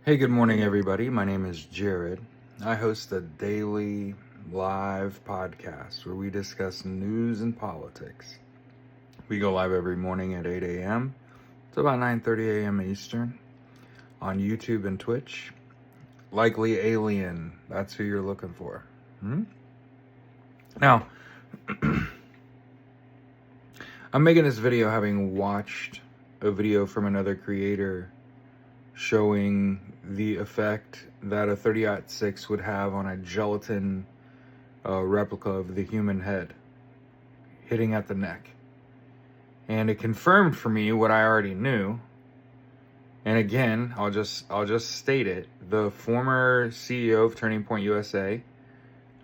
Hey, good morning, everybody. My name is Jared. I host a daily live podcast where we discuss news and politics. We go live every morning at 8 a.m. It's about 9:30 a.m. Eastern on YouTube and Twitch. Likely alien. That's who you're looking for. Now, I'm making this video having watched a video from another creator showing the effect that a 30-06 would have on a gelatin replica of the human head hitting at the neck. And it confirmed for me what I already knew. And again, I'll just state it. The former CEO of Turning Point USA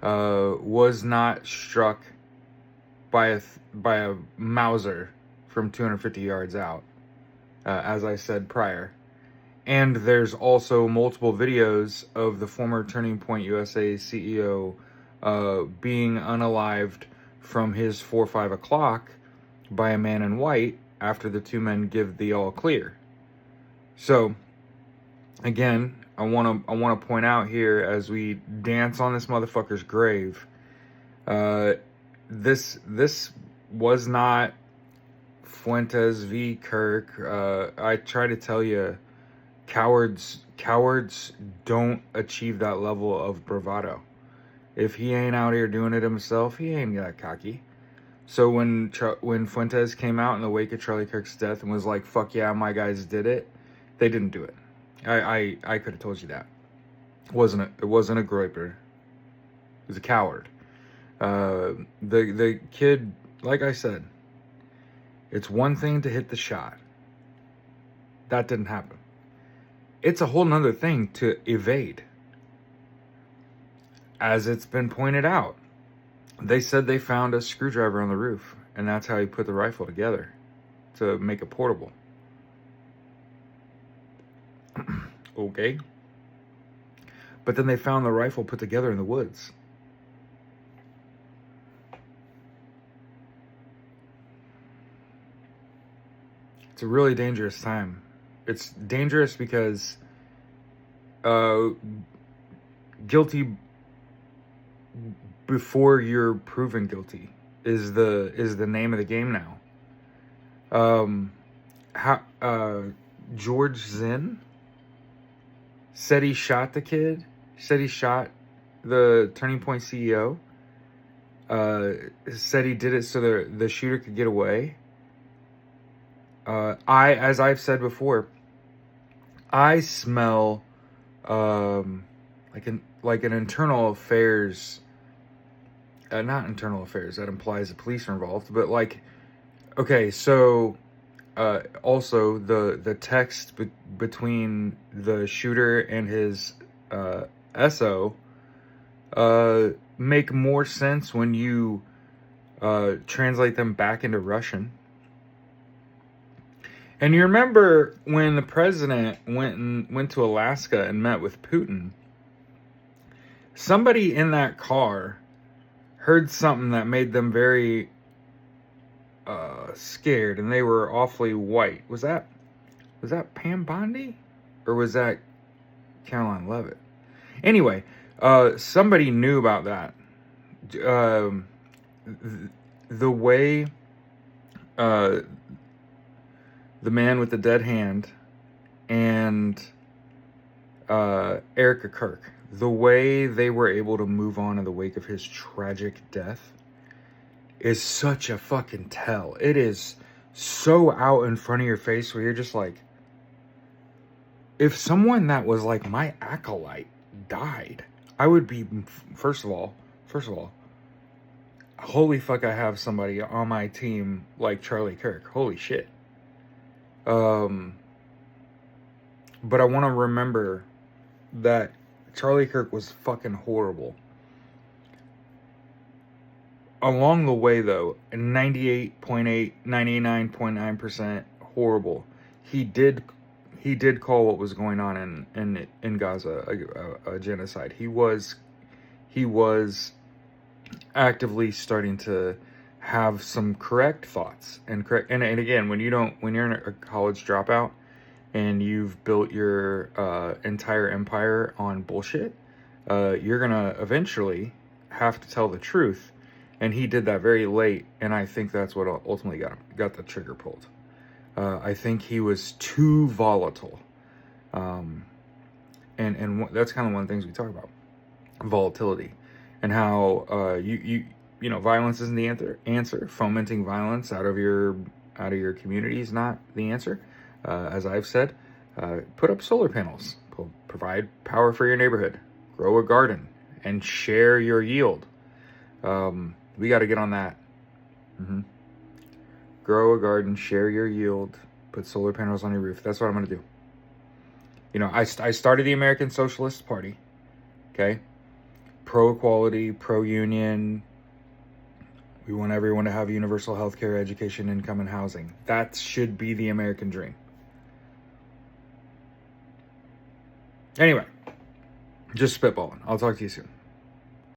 was not struck by a Mauser from 250 yards out, as I said prior. And there's also multiple videos of the former Turning Point USA CEO being unalived from his 4 or 5 o'clock by a man in white after the two men give the all clear. So, again, I want to point out here as we dance on this motherfucker's grave, this was not Fuentes v. Kirk. I try to tell you, cowards don't achieve that level of bravado. If he ain't out here doing it himself, he ain't that cocky. So when Fuentes came out in the wake of Charlie Kirk's death and was like, "Fuck yeah, my guys did it," they didn't do it. I could have told you that. It wasn't a groiper. He was a coward. The kid, like I said, it's one thing to hit the shot. That didn't happen. It's a whole nother thing to evade. As it's been pointed out, they said they found a screwdriver on the roof, and that's how he put the rifle together to make it portable. Okay. But then they found the rifle put together in the woods. It's a really dangerous time. It's dangerous because guilty before you're proven guilty is the name of the game now. George Zinn said he shot the kid. Said he shot the Turning Point CEO. Said he did it so the shooter could get away. As I've said before, I smell like an internal affairs. Not internal affairs. That implies the police are involved. But like, okay, so also the text between the shooter and his SO make more sense when you translate them back into Russian. And you remember when the president went to Alaska and met with Putin, somebody in that car heard something that made them very scared, and they were awfully white. Was that Pam Bondi? Or was that Caroline Leavitt? Anyway, somebody knew about that. The way the man with the dead hand and Erica Kirk, the way they were able to move on in the wake of his tragic death is such a fucking tell. It is so out in front of your face where you're just like, if someone that was like my acolyte died, I would be, first of all, holy fuck, I have somebody on my team like Charlie Kirk. Holy shit. But I want to remember that Charlie Kirk was fucking horrible. Along the way, though, 98.8, 99.9% horrible. He did call what was going on in Gaza a genocide. He was actively starting to have some correct thoughts and again, when you're a college dropout, and you've built your entire empire on bullshit, you're gonna eventually have to tell the truth. And he did that very late, and I think that's what ultimately got the trigger pulled. I think he was too volatile, and that's kind of one of the things we talk about, volatility, and how you know, violence isn't the answer. Fomenting violence out of your community is not the answer. As I've said, put up solar panels, provide power for your neighborhood, grow a garden, and share your yield. We got to get on that. Grow a garden, share your yield, put solar panels on your roof. That's what I'm going to do. You know, I started the American Socialist Party. Okay? Pro-equality, pro-union. We want everyone to have universal health care, education, income, and housing. That should be the American dream. Anyway, just spitballing. I'll talk to you soon.